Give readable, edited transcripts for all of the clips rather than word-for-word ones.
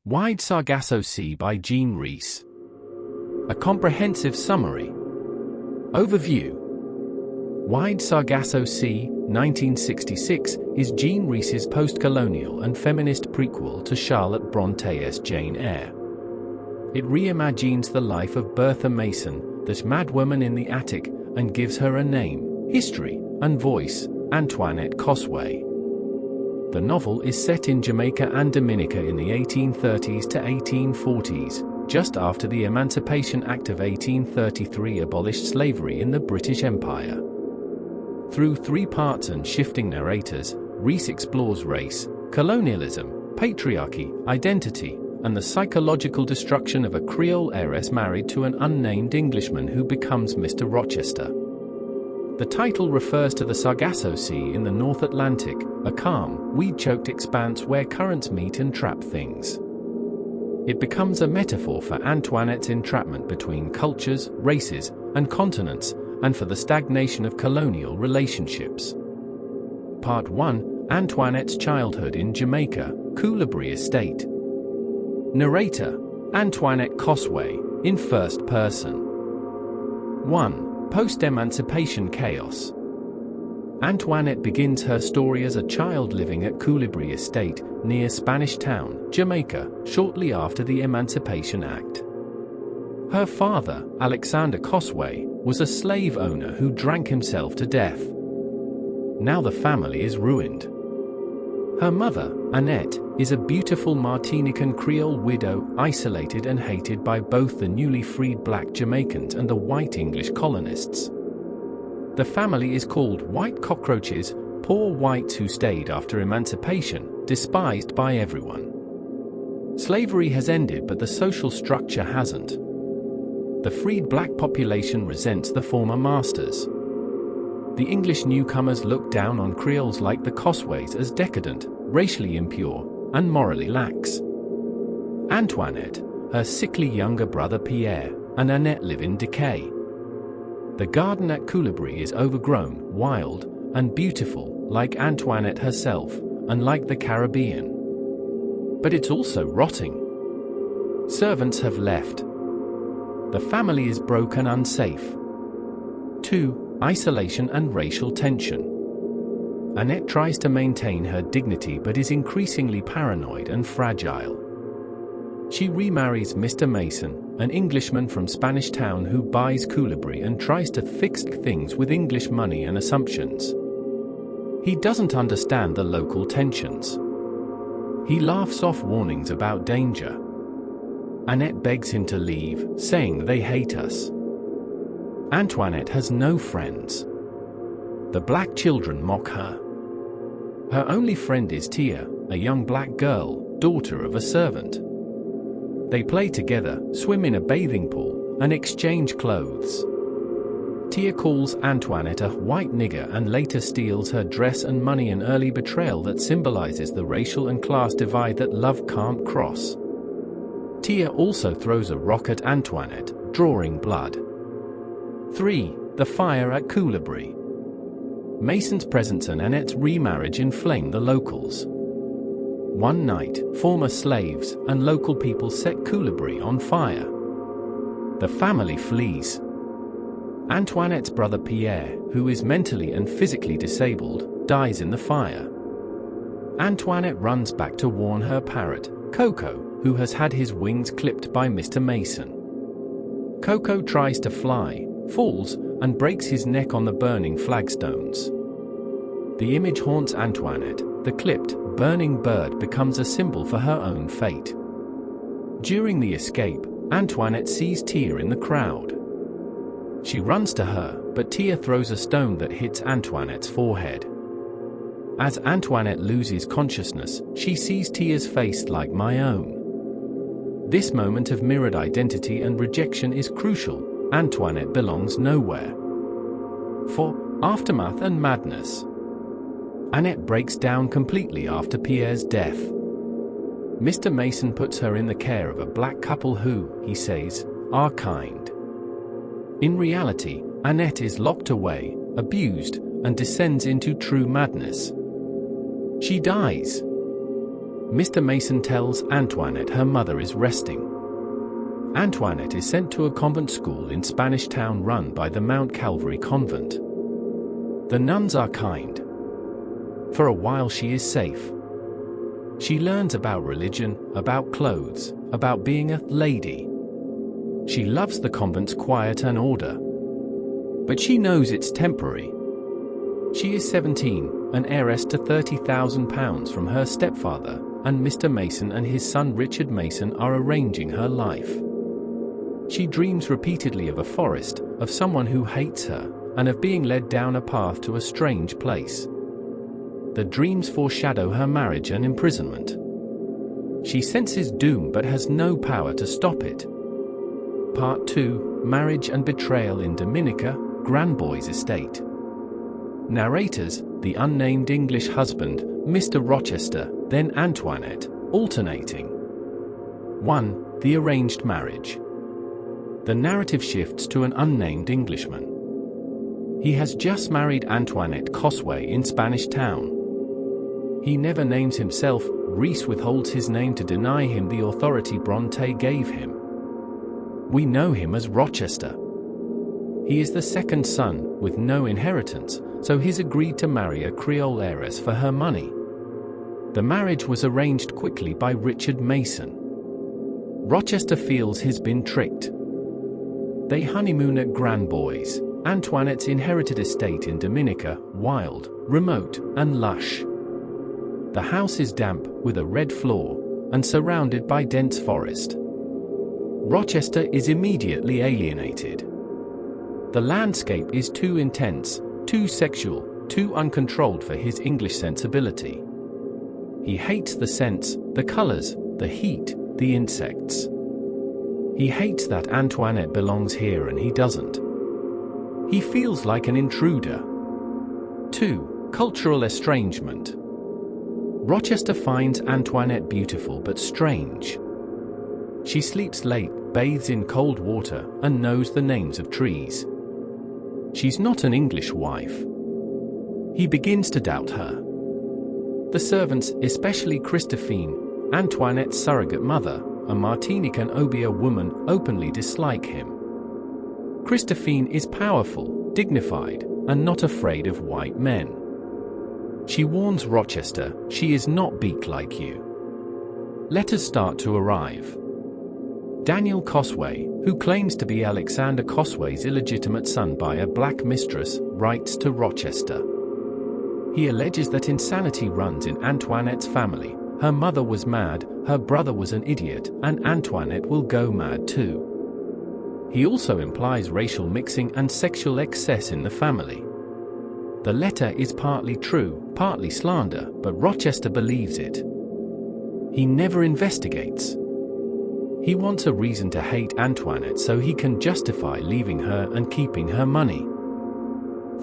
Wide Sargasso Sea by Jean Rhys. A comprehensive summary. Overview. Wide Sargasso Sea, 1966, is Jean Rhys's post-colonial and feminist prequel to Charlotte Brontë's Jane Eyre. It reimagines the life of Bertha Mason, that madwoman in the attic, and gives her a name, history, and voice, Antoinette Cosway. The novel is set in Jamaica and Dominica in the 1830s to 1840s, just after the Emancipation Act of 1833 abolished slavery in the British Empire. Through 3 parts and shifting narrators, Rhys explores race, colonialism, patriarchy, identity, and the psychological destruction of a Creole heiress married to an unnamed Englishman who becomes Mr. Rochester. The title refers to the Sargasso Sea in the North Atlantic, a calm, weed-choked expanse where currents meet and trap things. It becomes a metaphor for Antoinette's entrapment between cultures, races, and continents, and for the stagnation of colonial relationships. Part 1: Antoinette's childhood in Jamaica, Coulibri Estate. Narrator: Antoinette Cosway, in first person. 1. Post-emancipation chaos. Antoinette begins her story as a child living at Coulibri Estate, near Spanish Town, Jamaica, shortly after the Emancipation Act. Her father, Alexander Cosway, was a slave owner who drank himself to death. Now the family is ruined. Her mother, Annette, is a beautiful Martinican Creole widow, isolated and hated by both the newly freed black Jamaicans and the white English colonists. The family is called white cockroaches, poor whites who stayed after emancipation, despised by everyone. Slavery has ended, but the social structure hasn't. The freed black population resents the former masters. The English newcomers look down on Creoles like the Cosways as decadent, racially impure, and morally lax. Antoinette, her sickly younger brother Pierre, and Annette live in decay. The garden at Coulibri is overgrown, wild, and beautiful, like Antoinette herself, and like the Caribbean. But it's also rotting. Servants have left. The family is broke and unsafe. 2. Isolation and racial tension. Annette tries to maintain her dignity but is increasingly paranoid and fragile. She remarries Mr. Mason, an Englishman from Spanish Town who buys Coulibri and tries to fix things with English money and assumptions. He doesn't understand the local tensions. He laughs off warnings about danger. Annette begs him to leave, saying they hate us. Antoinette has no friends. The black children mock her. Her only friend is Tia, a young black girl, daughter of a servant. They play together, swim in a bathing pool, and exchange clothes. Tia calls Antoinette a white nigger and later steals her dress and money, an early betrayal that symbolizes the racial and class divide that love can't cross. Tia also throws a rock at Antoinette, drawing blood. 3. The fire at Coulibri. Mason's presence and Annette's remarriage inflame the locals. One night, former slaves and local people set Coulibri on fire. The family flees. Antoinette's brother Pierre, who is mentally and physically disabled, dies in the fire. Antoinette runs back to warn her parrot, Coco, who has had his wings clipped by Mr. Mason. Coco tries to fly, falls, and breaks his neck on the burning flagstones. The image haunts Antoinette. The clipped, burning bird becomes a symbol for her own fate. During the escape, Antoinette sees Tia in the crowd. She runs to her, but Tia throws a stone that hits Antoinette's forehead. As Antoinette loses consciousness, she sees Tia's face like my own. This moment of mirrored identity and rejection is crucial. Antoinette belongs nowhere. 4. Aftermath and madness. Annette breaks down completely after Pierre's death. Mr. Mason puts her in the care of a black couple who, he says, are kind. In reality, Annette is locked away, abused, and descends into true madness. She dies. Mr. Mason tells Antoinette her mother is resting. Antoinette is sent to a convent school in Spanish Town run by the Mount Calvary Convent. The nuns are kind. For a while she is safe. She learns about religion, about clothes, about being a lady. She loves the convent's quiet and order. But she knows it's temporary. She is 17, an heiress to £30,000 from her stepfather, and Mr. Mason and his son Richard Mason are arranging her life. She dreams repeatedly of a forest, of someone who hates her, and of being led down a path to a strange place. The dreams foreshadow her marriage and imprisonment. She senses doom but has no power to stop it. Part 2, Marriage and Betrayal in Dominica, Granbois Estate. Narrators, the unnamed English husband, Mr. Rochester, then Antoinette, alternating. 1. The arranged marriage. The narrative shifts to an unnamed Englishman. He has just married Antoinette Cosway in Spanish Town. He never names himself. Rhys withholds his name to deny him the authority Brontë gave him. We know him as Rochester. He is the second son, with no inheritance, so he's agreed to marry a Creole heiress for her money. The marriage was arranged quickly by Richard Mason. Rochester feels he's been tricked. They honeymoon at Granbois, Antoinette's inherited estate in Dominica, wild, remote, and lush. The house is damp, with a red floor, and surrounded by dense forest. Rochester is immediately alienated. The landscape is too intense, too sexual, too uncontrolled for his English sensibility. He hates the scents, the colors, the heat, the insects. He hates that Antoinette belongs here and he doesn't. He feels like an intruder. 2. Cultural estrangement. Rochester finds Antoinette beautiful but strange. She sleeps late, bathes in cold water, and knows the names of trees. She's not an English wife. He begins to doubt her. The servants, especially Christophine, Antoinette's surrogate mother, a Martinique and Obeah woman, openly dislike him. Christophine is powerful, dignified, and not afraid of white men. She warns Rochester, she is not beak like you. Letters start to arrive. Daniel Cosway, who claims to be Alexander Cosway's illegitimate son by a black mistress, writes to Rochester. He alleges that insanity runs in Antoinette's family. Her mother was mad, her brother was an idiot, and Antoinette will go mad too. He also implies racial mixing and sexual excess in the family. The letter is partly true, partly slander, but Rochester believes it. He never investigates. He wants a reason to hate Antoinette so he can justify leaving her and keeping her money.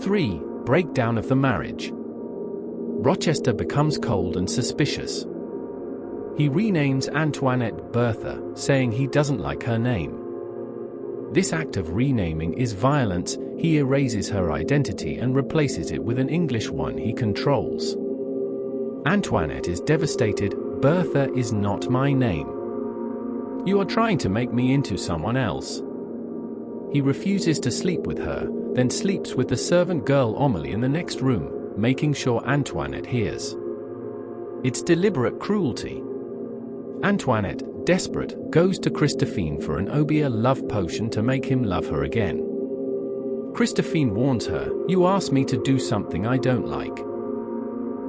3. Breakdown of the marriage. Rochester becomes cold and suspicious. He renames Antoinette Bertha, saying he doesn't like her name. This act of renaming is violence. He erases her identity and replaces it with an English one he controls. Antoinette is devastated. Bertha is not my name. You are trying to make me into someone else. He refuses to sleep with her, then sleeps with the servant girl Amélie in the next room, making sure Antoinette hears. It's deliberate cruelty. Antoinette, desperate, goes to Christophine for an Obeah love potion to make him love her again. Christophine warns her, "You asked me to do something I don't like.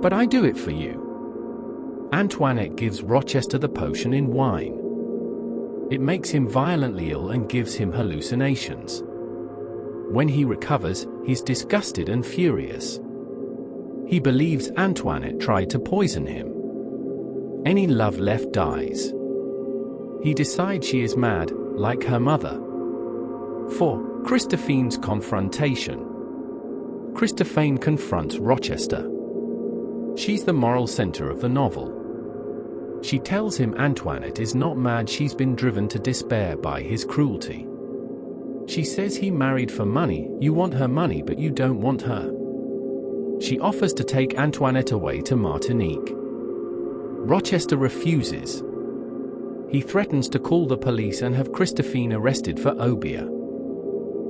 But I do it for you." Antoinette gives Rochester the potion in wine. It makes him violently ill and gives him hallucinations. When he recovers, he's disgusted and furious. He believes Antoinette tried to poison him. Any love left dies. He decides she is mad, like her mother. 4. Christophine's confrontation. Christophine confronts Rochester. She's the moral center of the novel. She tells him Antoinette is not mad, she's been driven to despair by his cruelty. She says he married for money. You want her money but you don't want her. She offers to take Antoinette away to Martinique. Rochester refuses. He threatens to call the police and have Christophine arrested for Obeah.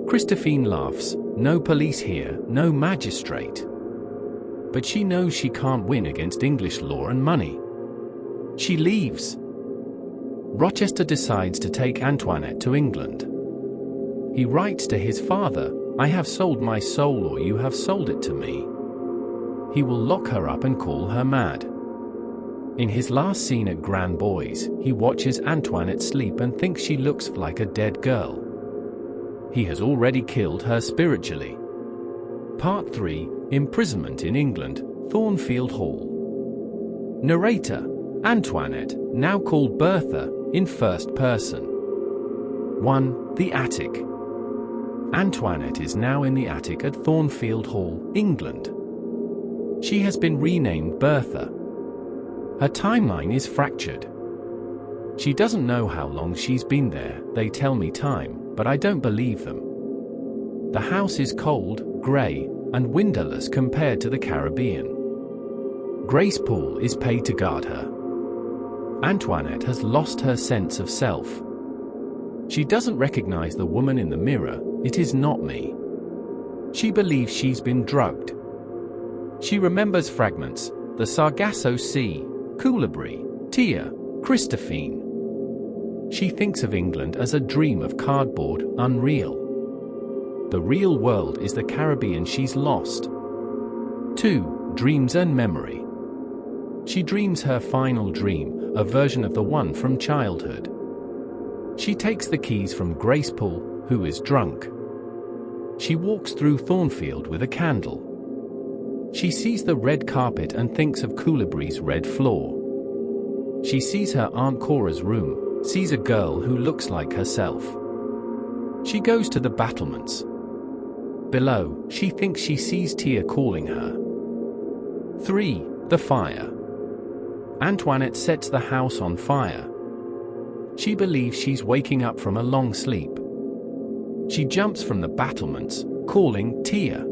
Christophine laughs, "No police here, no magistrate." But she knows she can't win against English law and money. She leaves. Rochester decides to take Antoinette to England. He writes to his father, "I have sold my soul, or you have sold it to me." He will lock her up and call her mad. In his last scene at Granbois, he watches Antoinette sleep and thinks she looks like a dead girl. He has already killed her spiritually. Part 3, Imprisonment in England, Thornfield Hall. Narrator, Antoinette, now called Bertha, in first person. 1. The attic. Antoinette is now in the attic at Thornfield Hall, England. She has been renamed Bertha. Her timeline is fractured. She doesn't know how long she's been there. They tell me time, but I don't believe them. The house is cold, grey, and windowless compared to the Caribbean. Grace Poole is paid to guard her. Antoinette has lost her sense of self. She doesn't recognize the woman in the mirror. "It is not me." She believes she's been drugged. She remembers fragments: the Sargasso Sea, Coulibri, Tia, Christophine. She thinks of England as a dream of cardboard, unreal. The real world is the Caribbean she's lost. 2. Dreams and memory. She dreams her final dream, a version of the one from childhood. She takes the keys from Grace Poole, who is drunk. She walks through Thornfield with a candle. She sees the red carpet and thinks of Coulibri's red floor. She sees her Aunt Cora's room, sees a girl who looks like herself. She goes to the battlements. Below, she thinks she sees Tia calling her. 3. The fire. Antoinette sets the house on fire. She believes she's waking up from a long sleep. She jumps from the battlements, calling Tia.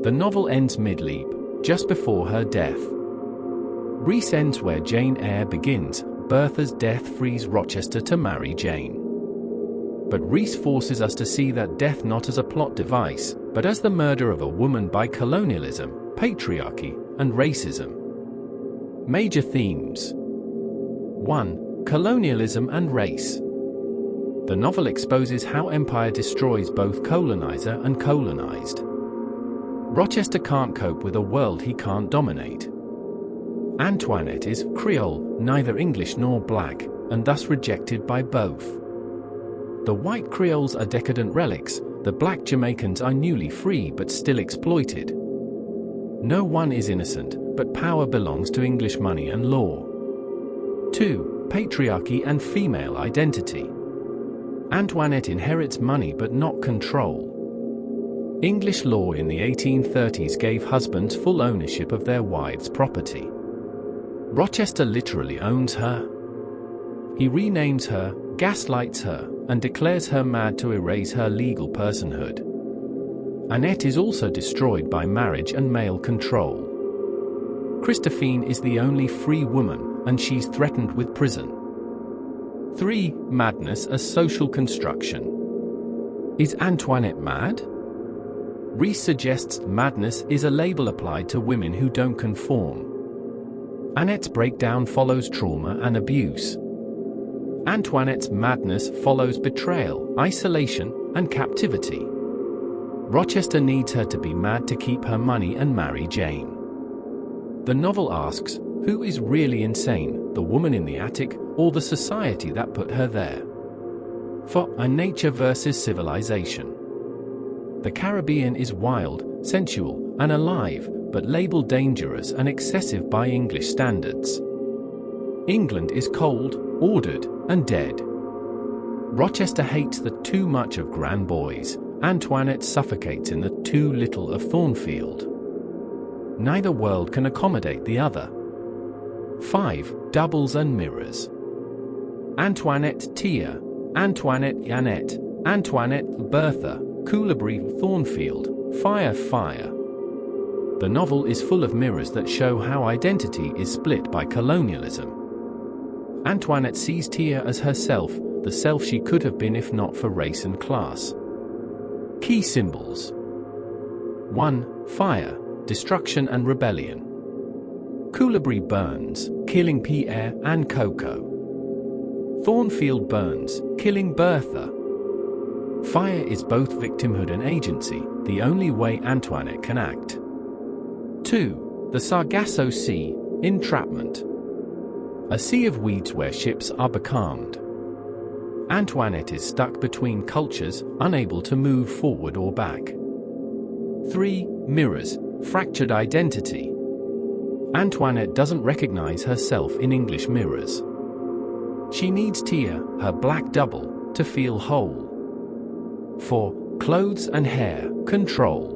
The novel ends mid-leap, just before her death. Rhys ends where Jane Eyre begins. Bertha's death frees Rochester to marry Jane. But Rhys forces us to see that death not as a plot device, but as the murder of a woman by colonialism, patriarchy, and racism. Major themes. 1. Colonialism and race. The novel exposes how empire destroys both colonizer and colonized. Rochester can't cope with a world he can't dominate. Antoinette is Creole, neither English nor black, and thus rejected by both. The white Creoles are decadent relics, the black Jamaicans are newly free but still exploited. No one is innocent, but power belongs to English money and law. 2. Patriarchy and female identity. Antoinette inherits money but not control. English law in the 1830s gave husbands full ownership of their wives' property. Rochester literally owns her. He renames her, gaslights her, and declares her mad to erase her legal personhood. Annette is also destroyed by marriage and male control. Christophine is the only free woman, and she's threatened with prison. 3. Madness as social construction. Is Antoinette mad? Rhys suggests madness is a label applied to women who don't conform. Annette's breakdown follows trauma and abuse. Antoinette's madness follows betrayal, isolation, and captivity. Rochester needs her to be mad to keep her money and marry Jane. The novel asks, who is really insane, the woman in the attic, or the society that put her there? For a nature versus civilization. The Caribbean is wild, sensual, and alive, but labeled dangerous and excessive by English standards. England is cold, ordered, and dead. Rochester hates the too much of Granbois. Antoinette suffocates in the too little of Thornfield. Neither world can accommodate the other. 5. Doubles and mirrors. Antoinette Tia, Antoinette Annette, Antoinette Bertha, Coulibri Thornfield, Fire. The novel is full of mirrors that show how identity is split by colonialism. Antoinette sees Tia as herself, the self she could have been if not for race and class. Key symbols. 1. Fire, destruction and rebellion. Coulibri burns, killing Pierre and Coco. Thornfield burns, killing Bertha. Fire is both victimhood and agency, the only way Antoinette can act. 2. The Sargasso Sea, entrapment. A sea of weeds where ships are becalmed. Antoinette is stuck between cultures, unable to move forward or back. 3. Mirrors, fractured identity. Antoinette doesn't recognize herself in English mirrors. She needs Tia, her black double, to feel whole. 4. Clothes and hair, control.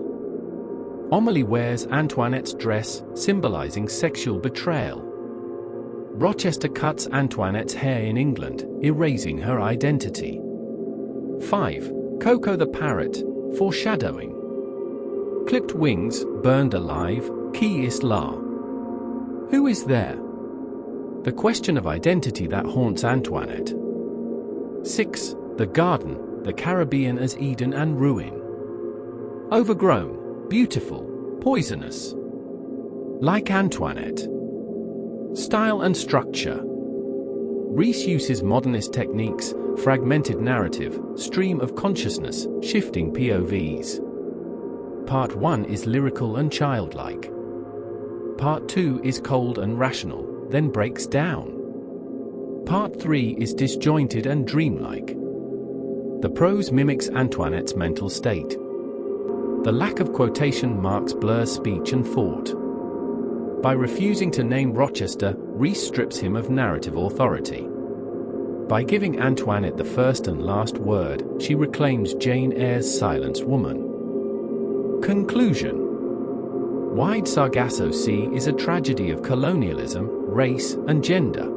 Amélie wears Antoinette's dress, symbolizing sexual betrayal. Rochester cuts Antoinette's hair in England, erasing her identity. 5. Coco the parrot, foreshadowing. Clipped wings, burned alive, qui est là? Who is there? The question of identity that haunts Antoinette. 6. The garden, the Caribbean as Eden and ruin. Overgrown, beautiful, poisonous. Like Antoinette. Style and structure. Rhys uses modernist techniques, fragmented narrative, stream of consciousness, shifting POVs. Part 1 is lyrical and childlike. Part 2 is cold and rational, then breaks down. Part 3 is disjointed and dreamlike. The prose mimics Antoinette's mental state. The lack of quotation marks blurs speech and thought. By refusing to name Rochester, Rhys strips him of narrative authority. By giving Antoinette the first and last word, she reclaims Jane Eyre's silenced woman. Conclusion. Wide Sargasso Sea is a tragedy of colonialism, race, and gender.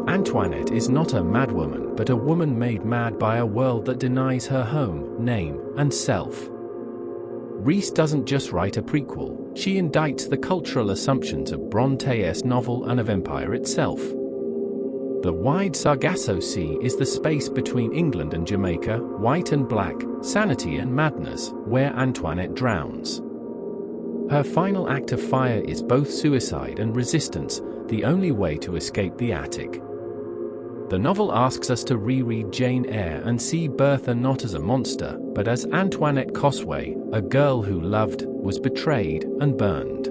Antoinette is not a madwoman but a woman made mad by a world that denies her home, name, and self. Rhys doesn't just write a prequel, she indicts the cultural assumptions of Bronte's novel and of empire itself. The Wide Sargasso Sea is the space between England and Jamaica, white and black, sanity and madness, where Antoinette drowns. Her final act of fire is both suicide and resistance, the only way to escape the attic. The novel asks us to reread Jane Eyre and see Bertha not as a monster, but as Antoinette Cosway, a girl who loved, was betrayed, and burned.